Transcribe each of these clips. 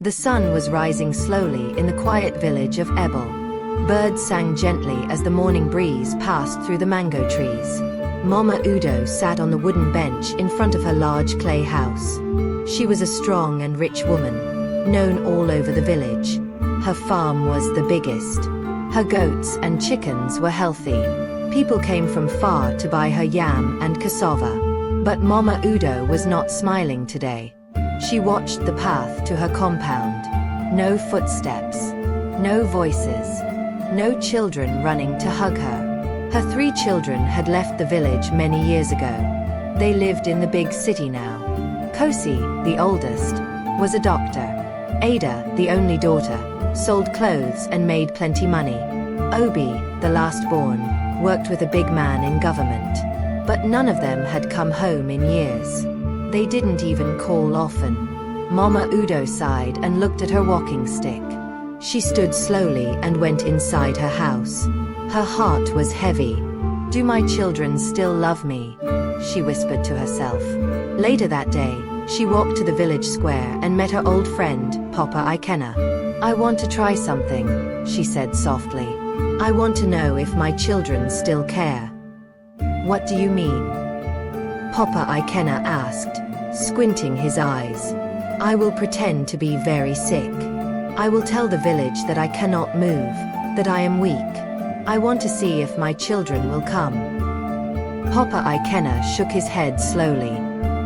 The sun was rising slowly in the quiet village of Ebele. Birds sang gently as the morning breeze passed through the mango trees. Mama Udo sat on the wooden bench in front of her large clay house. She was a strong and rich woman, known all over the village. Her farm was the biggest. Her goats and chickens were healthy. People came from far to buy her yam and cassava. But Mama Udo was not smiling today. She watched the path to her compound. No footsteps, no voices, no children running to hug her. Her 3 children had left the village many years ago. They lived in the big city now. Kosi, the oldest, was a doctor. Ada, the only daughter, sold clothes and made plenty money. Obi, the last born, worked with a big man in government. But none of them had come home in years. They didn't even call often. Mama Udo sighed and looked at her walking stick. She stood slowly and went inside her house. Her heart was heavy. "Do my children still love me?" she whispered to herself. Later that day, she walked to the village square and met her old friend, Papa Ikena. "I want to try something," she said softly. "I want to know if my children still care." "What do you mean?" Papa Ikena asked, squinting his eyes. "I will pretend to be very sick. I will tell the village that I cannot move, that I am weak. I want to see if my children will come." Papa Ikena shook his head slowly.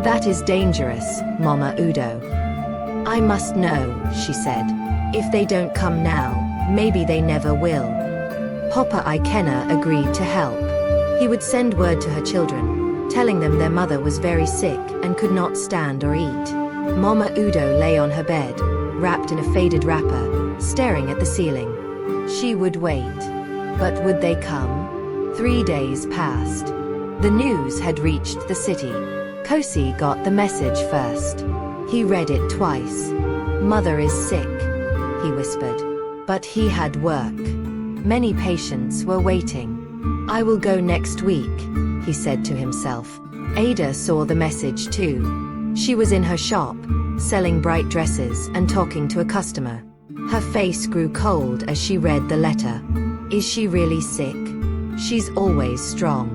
"That is dangerous, Mama Udo." "I must know," she said. "If they don't come now, maybe they never will." Papa Ikena agreed to help. He would send word to her children, telling them their mother was very sick and could not stand or eat. Mama Udo lay on her bed, wrapped in a faded wrapper, staring at the ceiling. She would wait. But would they come? 3 days passed. The news had reached the city. Kosi got the message first. He read it twice. "Mother is sick," he whispered. But he had work. Many patients were waiting. "I will go next week," he said to himself. Ada saw the message too. She was in her shop, selling bright dresses and talking to a customer. Her face grew cold as she read the letter. Is she really sick? She's always strong.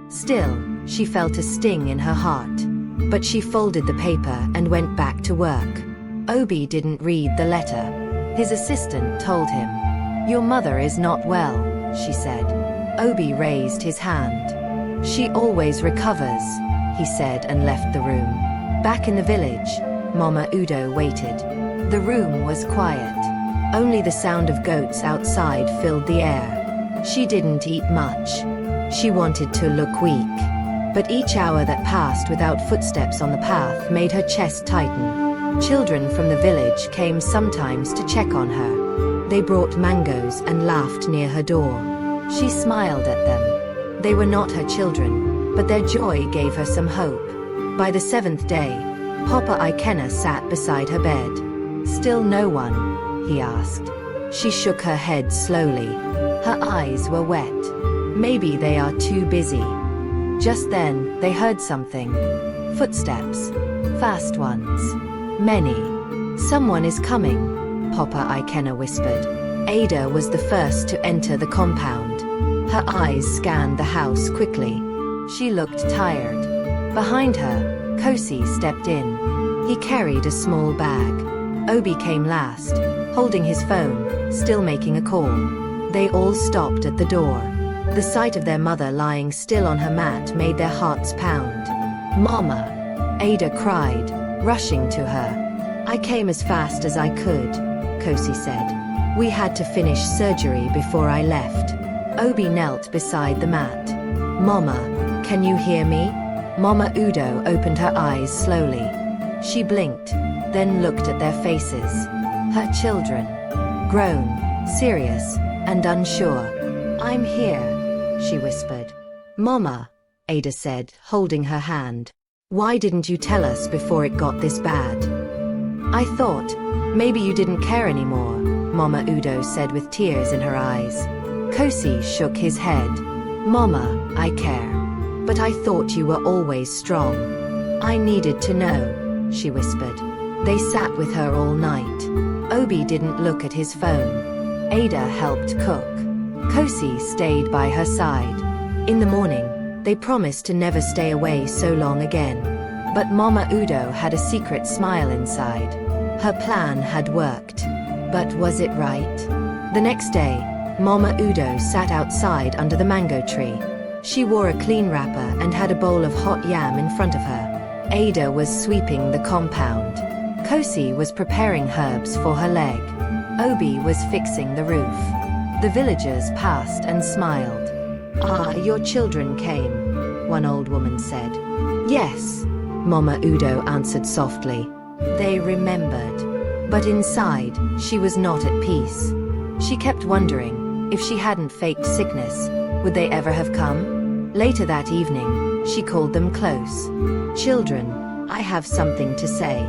Still, she felt a sting in her heart. But she folded the paper and went back to work. Obi didn't read the letter. His assistant told him. "Your mother is not well," she said. Obi raised his hand. "She always recovers," he said and left the room. Back in the village, Mama Udo waited. The room was quiet. Only the sound of goats outside filled the air. She didn't eat much. She wanted to look weak. But each hour that passed without footsteps on the path made her chest tighten. Children from the village came sometimes to check on her. They brought mangoes and laughed near her door. She smiled at them. They were not her children, but their joy gave her some hope. By the 7th day, Papa Ikena sat beside her bed. "Still no one?" he asked. She shook her head slowly. Her eyes were wet. "Maybe they are too busy." Just then, they heard something. Footsteps. Fast ones. Many. "Someone is coming," Papa Ikena whispered. Ada was the first to enter the compound. Her eyes scanned the house quickly. She looked tired. Behind her, Kosi stepped in. He carried a small bag. Obi came last, holding his phone, still making a call. They all stopped at the door. The sight of their mother lying still on her mat made their hearts pound. "Mama!" Ada cried, rushing to her. "I came as fast as I could," Kosi said. "We had to finish surgery before I left." Obi knelt beside the mat. "Mama, can you hear me?" Mama Udo opened her eyes slowly. She blinked, then looked at their faces. Her children. Grown, serious, and unsure. "I'm here," she whispered. "Mama," Ada said, holding her hand. "Why didn't you tell us before it got this bad?" "I thought, maybe you didn't care anymore," Mama Udo said with tears in her eyes. Kosi shook his head. "Mama, I care. But I thought you were always strong. I needed to know," she whispered. They sat with her all night. Obi didn't look at his phone. Ada helped cook. Kosi stayed by her side. In the morning, they promised to never stay away so long again. But Mama Udo had a secret smile inside. Her plan had worked. But was it right? The next day, Mama Udo sat outside under the mango tree. She wore a clean wrapper and had a bowl of hot yam in front of her. Ada was sweeping the compound. Kosi was preparing herbs for her leg. Obi was fixing the roof. The villagers passed and smiled. "Ah, your children came," one old woman said. "Yes," Mama Udo answered softly. They remembered. But inside, she was not at peace. She kept wondering, if she hadn't faked sickness, would they ever have come? Later that evening, she called them close. "Children, I have something to say."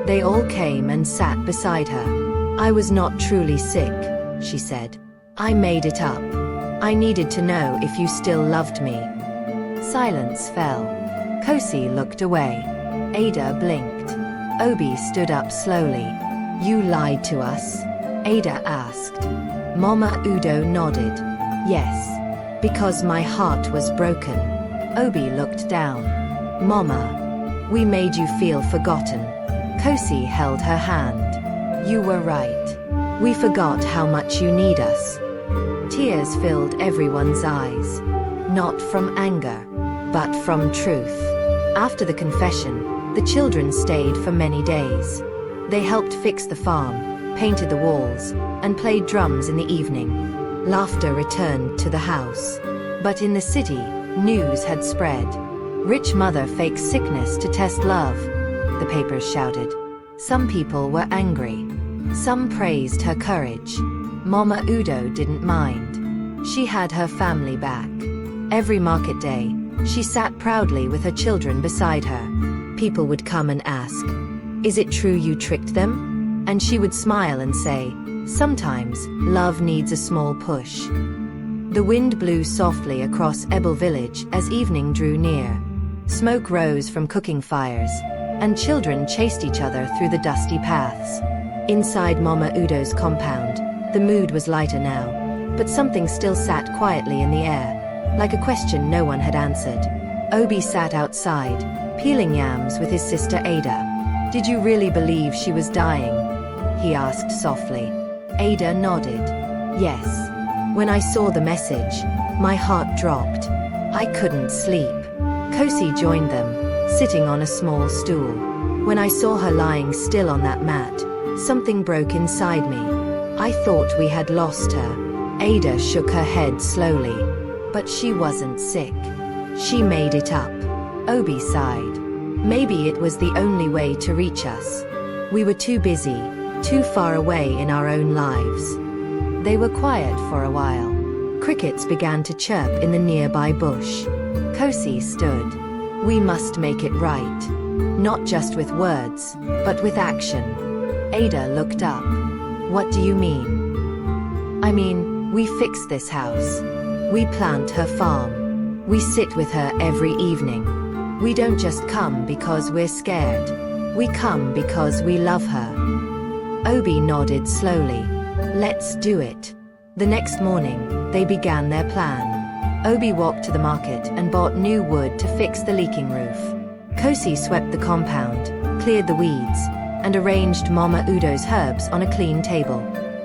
They all came and sat beside her. "I was not truly sick," she said. "I made it up. I needed to know if you still loved me." Silence fell. Kosi looked away. Ada blinked. Obi stood up slowly. "You lied to us?" Ada asked. Mama Udo nodded. "Yes. Because my heart was broken." Obi looked down. "Mama, we made you feel forgotten." Kosi held her hand. "You were right. We forgot how much you need us." Tears filled everyone's eyes. Not from anger, but from truth. After the confession, the children stayed for many days. They helped fix the farm, painted the walls, and played drums in the evening. Laughter returned to the house. But in the city, news had spread. "Rich mother fakes sickness to test love," the papers shouted. Some people were angry. Some praised her courage. Mama Udo didn't mind. She had her family back. Every market day, she sat proudly with her children beside her. People would come and ask, "Is it true you tricked them?" And she would smile and say, "Sometimes, love needs a small push." The wind blew softly across Ebele village as evening drew near. Smoke rose from cooking fires, and children chased each other through the dusty paths. Inside Mama Udo's compound, the mood was lighter now, but something still sat quietly in the air, like a question no one had answered. Obi sat outside, peeling yams with his sister Ada. "Did you really believe she was dying?" he asked softly. Ada nodded. "Yes. When I saw the message, my heart dropped. I couldn't sleep." Kosi joined them, sitting on a small stool. "When I saw her lying still on that mat, something broke inside me. I thought we had lost her." Ada shook her head slowly. "But she wasn't sick. She made it up." Obi sighed. "Maybe it was the only way to reach us. We were too busy, too far away in our own lives." They were quiet for a while. Crickets began to chirp in the nearby bush. Kosi stood. "We must make it right. Not just with words, but with action." Ada looked up. "What do you mean?" "I mean, we fix this house. We plant her farm. We sit with her every evening. We don't just come because we're scared. We come because we love her." Obi nodded slowly. "Let's do it." The next morning, they began their plan. Obi walked to the market and bought new wood to fix the leaking roof. Kosi swept the compound, cleared the weeds, and arranged Mama Udo's herbs on a clean table.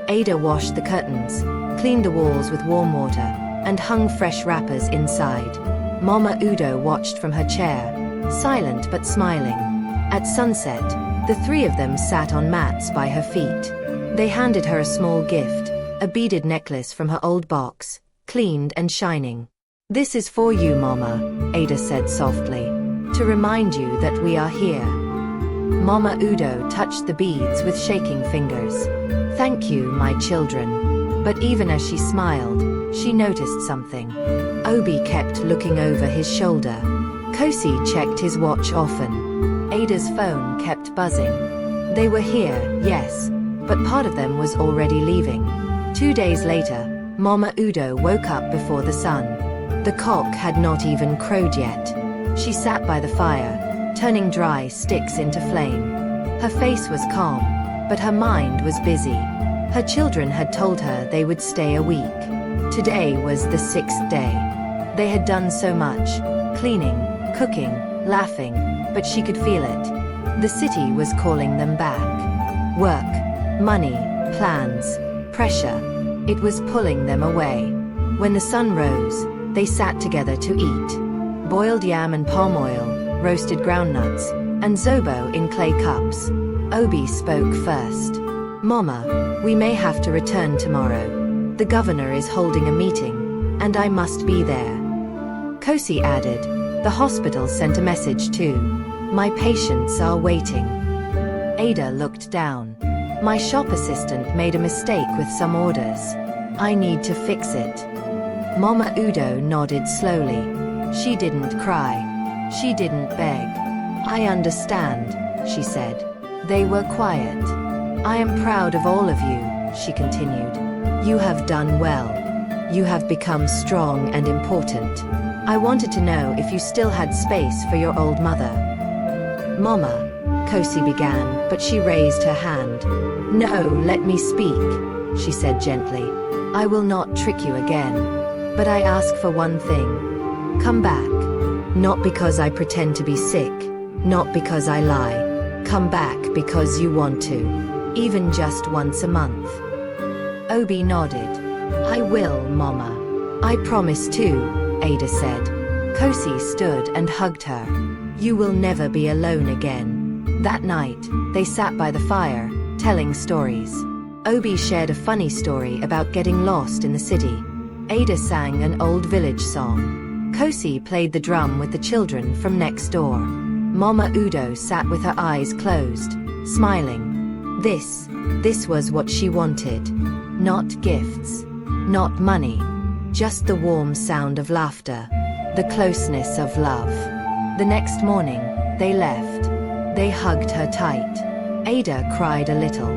Ada washed the curtains, cleaned the walls with warm water, and hung fresh wrappers inside. Mama Udo watched from her chair, silent but smiling. At sunset, the three of them sat on mats by her feet. They handed her a small gift, a beaded necklace from her old box, cleaned and shining. "This is for you, Mama," Ada said softly, "to remind you that we are here." Mama Udo touched the beads with shaking fingers. "Thank you, my children." But even as she smiled, she noticed something. Obi kept looking over his shoulder. Kosi checked his watch often. Ada's phone kept buzzing. They were here, yes, but part of them was already leaving. 2 days later, Mama Udo woke up before the sun. The cock had not even crowed yet. She sat by the fire, turning dry sticks into flame. Her face was calm, but her mind was busy. Her children had told her they would stay a week. Today was the 6th day. They had done so much, cleaning, cooking, laughing, but she could feel it. The city was calling them back. Work, money, plans, pressure. It was pulling them away. When the sun rose, they sat together to eat. Boiled yam and palm oil, roasted groundnuts, and zobo in clay cups. Obi spoke first. "Mama, we may have to return tomorrow. The governor is holding a meeting, and I must be there." Kosi added, "The hospital sent a message too. My patients are waiting." Ada looked down. "My shop assistant made a mistake with some orders. I need to fix it." Mama Udo nodded slowly. She didn't cry. She didn't beg. "I understand," she said. They were quiet. "I am proud of all of you," she continued. "You have done well. You have become strong and important. I wanted to know if you still had space for your old mother." "Mama," Kosi began, but she raised her hand. "No, let me speak," she said gently. "I will not trick you again. But I ask for one thing. Come back. Not because I pretend to be sick, not because I lie. Come back because you want to. Even just once a month." Obi nodded. "I will, Mama. I promise too," Ada said. Kosi stood and hugged her. "You will never be alone again." That night, they sat by the fire, telling stories. Obi shared a funny story about getting lost in the city. Ada sang an old village song. Kosi played the drum with the children from next door. Mama Udo sat with her eyes closed, smiling. This was what she wanted. Not gifts, not money, just the warm sound of laughter, the closeness of love. The next morning, they left. They hugged her tight. Ada cried a little.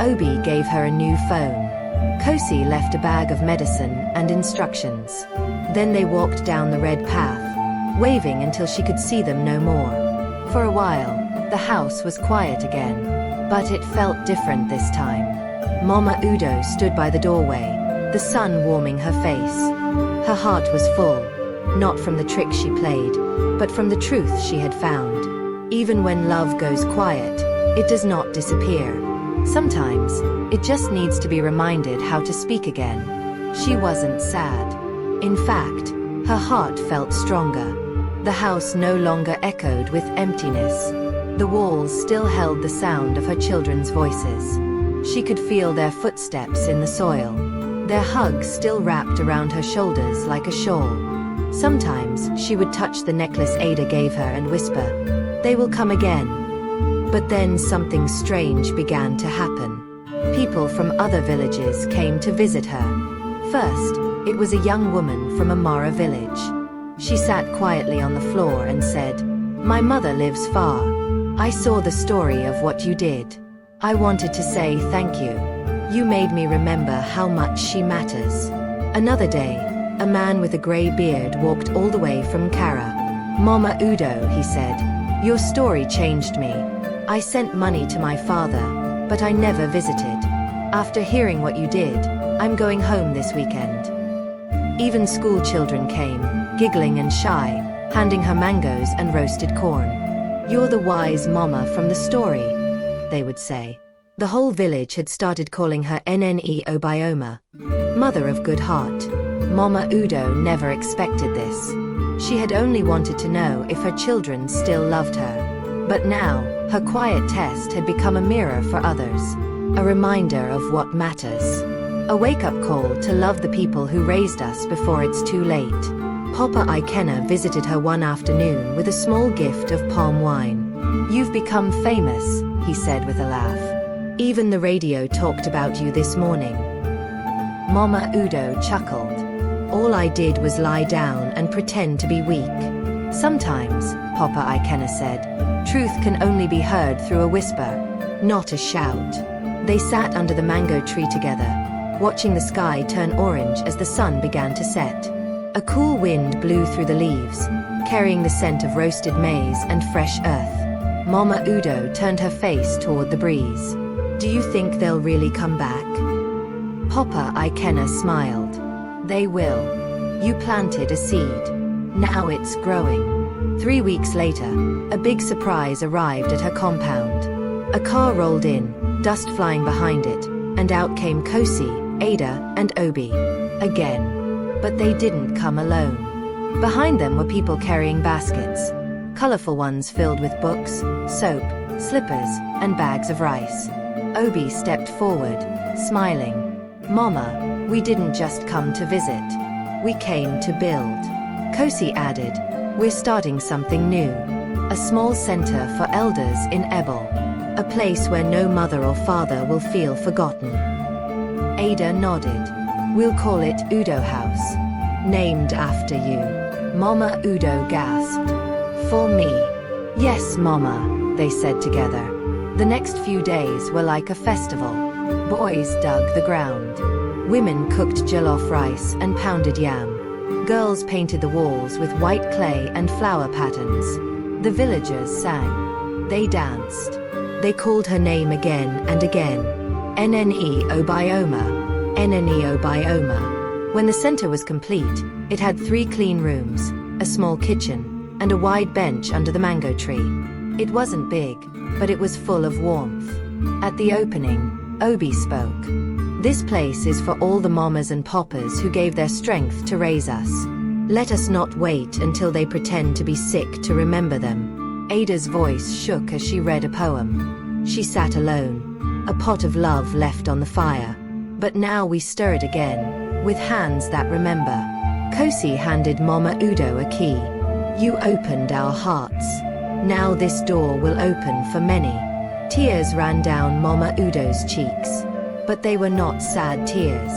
Obi gave her a new phone. Kosi left a bag of medicine and instructions. Then they walked down the red path, waving until she could see them no more. For a while, the house was quiet again, but it felt different this time. Mama Udo stood by the doorway, the sun warming her face. Her heart was full, not from the trick she played, but from the truth she had found. Even when love goes quiet, it does not disappear. Sometimes, it just needs to be reminded how to speak again. She wasn't sad. In fact, her heart felt stronger. The house no longer echoed with emptiness. The walls still held the sound of her children's voices. She could feel their footsteps in the soil. Their hugs still wrapped around her shoulders like a shawl. Sometimes, she would touch the necklace Ada gave her and whisper, "They will come again." But then something strange began to happen. People from other villages came to visit her. First, it was a young woman from a Mara village. She sat quietly on the floor and said, "My mother lives far. I saw the story of what you did. I wanted to say thank you. You made me remember how much she matters." Another day, a man with a grey beard walked all the way from Kara. "Mama Udo," he said, "your story changed me. I sent money to my father, but I never visited. After hearing what you did, I'm going home this weekend." Even school children came, giggling and shy, handing her mangoes and roasted corn. "You're the wise mama from the story," they would say. The whole village had started calling her Nne Obioma, Mother of Good Heart. Mama Udo never expected this. She had only wanted to know if her children still loved her. But now, her quiet test had become a mirror for others, a reminder of what matters. A wake-up call to love the people who raised us before it's too late. Papa Ikena visited her one afternoon with a small gift of palm wine. "You've become famous," he said with a laugh. "Even the radio talked about you this morning." Mama Udo chuckled. "All I did was lie down and pretend to be weak." "Sometimes," Papa Ikena said, "truth can only be heard through a whisper, not a shout." They sat under the mango tree together, watching the sky turn orange as the sun began to set. A cool wind blew through the leaves, carrying the scent of roasted maize and fresh earth. Mama Udo turned her face toward the breeze. Do you think they'll really come back? Papa Ikena smiled. They will. You planted a seed. Now it's growing. 3 weeks later, a big surprise arrived at her compound. A car rolled in, dust flying behind it, and out came Kosi, Ada, and Obi. Again. But they didn't come alone. Behind them were people carrying baskets. Colorful ones filled with books, soap, slippers, and bags of rice. Obi stepped forward, smiling. Mama, we didn't just come to visit. We came to build. Kosi added, we're starting something new. A small center for elders in Ebele. A place where no mother or father will feel forgotten. Ada nodded. We'll call it Udo House. Named after you. Mama Udo gasped. For me. Yes, Mama, they said together. The next few days were like a festival. Boys dug the ground. Women cooked jollof rice and pounded yam. Girls painted the walls with white clay and flower patterns. The villagers sang. They danced. They called her name again and again. Nne Obioma. Nne Obioma. When the center was complete, it had 3 clean rooms, a small kitchen, and a wide bench under the mango tree. It wasn't big, but it was full of warmth. At the opening, Obi spoke. This place is for all the mamas and papas who gave their strength to raise us. Let us not wait until they pretend to be sick to remember them. Ada's voice shook as she read a poem. She sat alone, a pot of love left on the fire. But now we stirred again, with hands that remember. Kosi handed Mama Udo a key. You opened our hearts. Now this door will open for many. Tears ran down Mama Udo's cheeks. But they were not sad tears.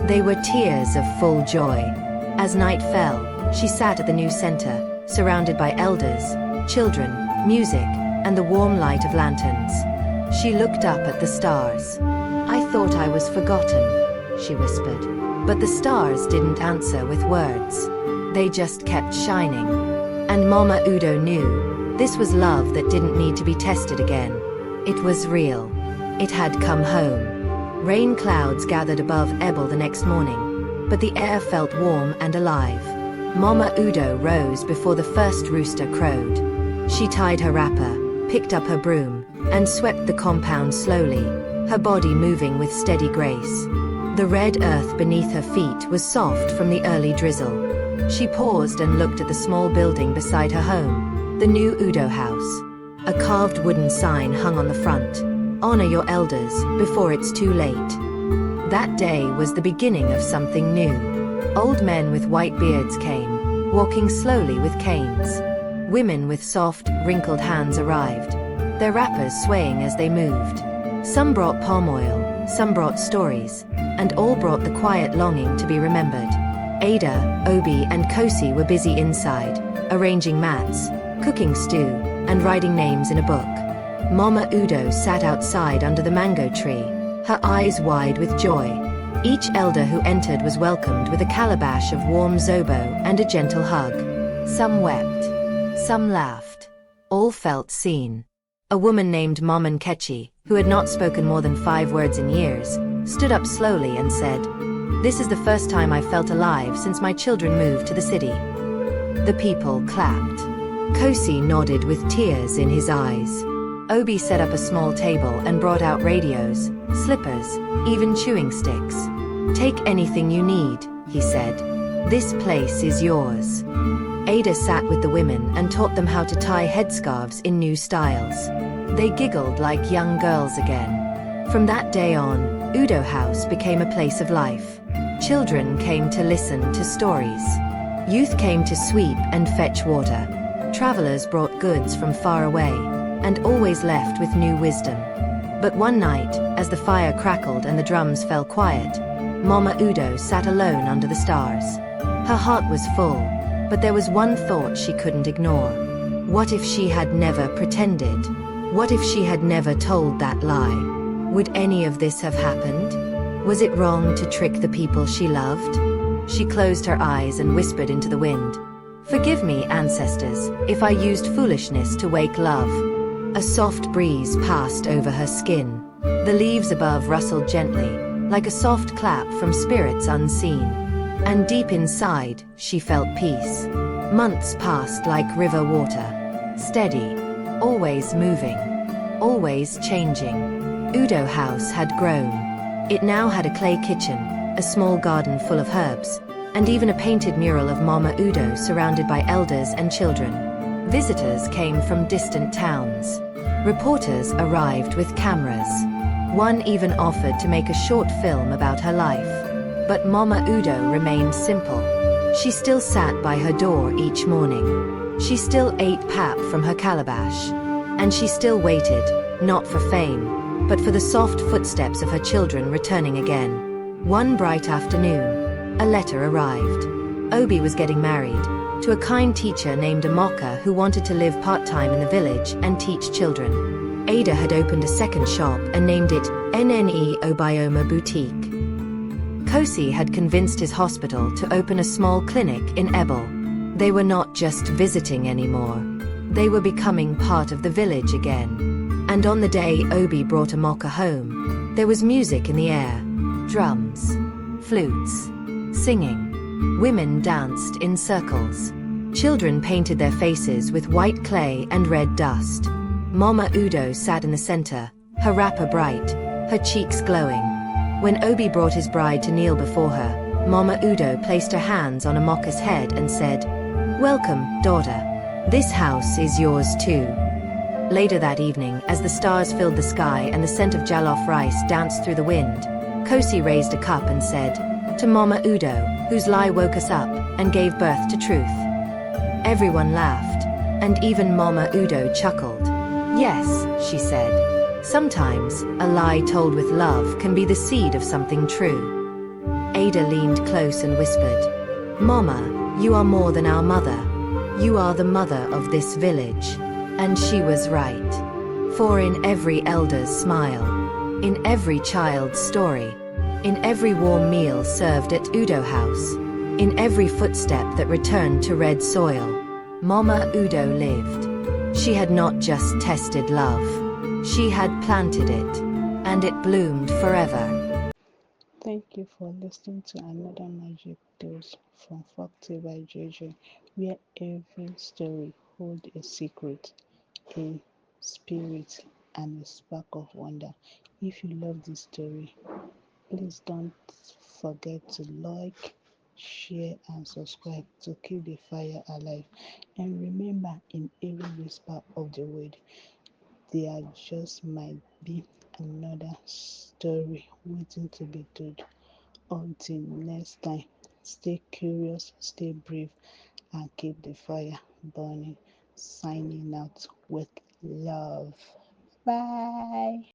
They were tears of full joy. As night fell, she sat at the new center, surrounded by elders, children, music, and the warm light of lanterns. She looked up at the stars. I thought I was forgotten, she whispered. But the stars didn't answer with words. They just kept shining. And Mama Udo knew this was love that didn't need to be tested again. It was real. It had come home. Rain clouds gathered above Ebele the next morning, but the air felt warm and alive. Mama Udo rose before the first rooster crowed. She tied her wrapper, picked up her broom, and swept the compound slowly, her body moving with steady grace. The red earth beneath her feet was soft from the early drizzle. She paused and looked at the small building beside her home, the new Udo house. A carved wooden sign hung on the front. Honor your elders before it's too late. That day was the beginning of something new. Old men with white beards came, walking slowly with canes. Women with soft, wrinkled hands arrived, their wrappers swaying as they moved. Some brought palm oil, some brought stories, and all brought the quiet longing to be remembered. Ada, Obi, and Kosi were busy inside, arranging mats, cooking stew, and writing names in a book. Mama Udo sat outside under the mango tree, her eyes wide with joy. Each elder who entered was welcomed with a calabash of warm zobo and a gentle hug. Some wept. Some laughed. All felt seen. A woman named Mama Nkechi, who had not spoken more than 5 words in years, stood up slowly and said, "This is the first time I felt alive since my children moved to the city." The people clapped. Kosi nodded with tears in his eyes. Obi set up a small table and brought out radios, slippers, even chewing sticks. "Take anything you need," he said. "This place is yours." Ada sat with the women and taught them how to tie headscarves in new styles. They giggled like young girls again. From that day on, Udo House became a place of life. Children came to listen to stories. Youth came to sweep and fetch water. Travelers brought goods from far away, and always left with new wisdom. But one night, as the fire crackled and the drums fell quiet, Mama Udo sat alone under the stars. Her heart was full, but there was one thought she couldn't ignore. What if she had never pretended? What if she had never told that lie? Would any of this have happened? Was it wrong to trick the people she loved? She closed her eyes and whispered into the wind, "Forgive me, ancestors, if I used foolishness to wake love." A soft breeze passed over her skin. The leaves above rustled gently, like a soft clap from spirits unseen. And deep inside, she felt peace. Months passed like river water, steady, always moving, always changing. Udo House had grown. It now had a clay kitchen, a small garden full of herbs, and even a painted mural of Mama Udo surrounded by elders and children. Visitors came from distant towns. Reporters arrived with cameras. One even offered to make a short film about her life. But Mama Udo remained simple. She still sat by her door each morning. She still ate pap from her calabash. And she still waited, not for fame, but for the soft footsteps of her children returning again. One bright afternoon, a letter arrived. Obi was getting married, to a kind teacher named Amoka who wanted to live part-time in the village and teach children. Ada had opened a second shop and named it NNE Obioma Boutique. Kosi had convinced his hospital to open a small clinic in Ebele. They were not just visiting anymore. They were becoming part of the village again. And on the day Obi brought Amoka home, there was music in the air. Drums, flutes, singing. Women danced in circles. Children painted their faces with white clay and red dust. Mama Udo sat in the center, her wrapper bright, her cheeks glowing. When Obi brought his bride to kneel before her, Mama Udo placed her hands on Amoka's head and said, "Welcome, daughter. This house is yours too." Later that evening, as the stars filled the sky and the scent of jollof rice danced through the wind, Kosi raised a cup and said, "To Mama Udo, whose lie woke us up and gave birth to truth." Everyone laughed, and even Mama Udo chuckled. "Yes," she said, "sometimes a lie told with love can be the seed of something true." Ada leaned close and whispered, "Mama, you are more than our mother. You are the mother of this village." And she was right. For in every elder's smile, in every child's story, in every warm meal served at Udo House, in every footstep that returned to red soil, Mama Udo lived. She had not just tested love. She had planted it, and it bloomed forever. Thank you for listening to another magic dose from Folktale by JJ, where every story holds a secret, a spirit, and a spark of wonder. If you love this story, please don't forget to like, share, and subscribe to keep the fire alive. And remember, in every whisper of the word, there just might be another story waiting to be told. Until next time, stay curious, stay brave, and keep the fire burning. Signing out with love. Bye.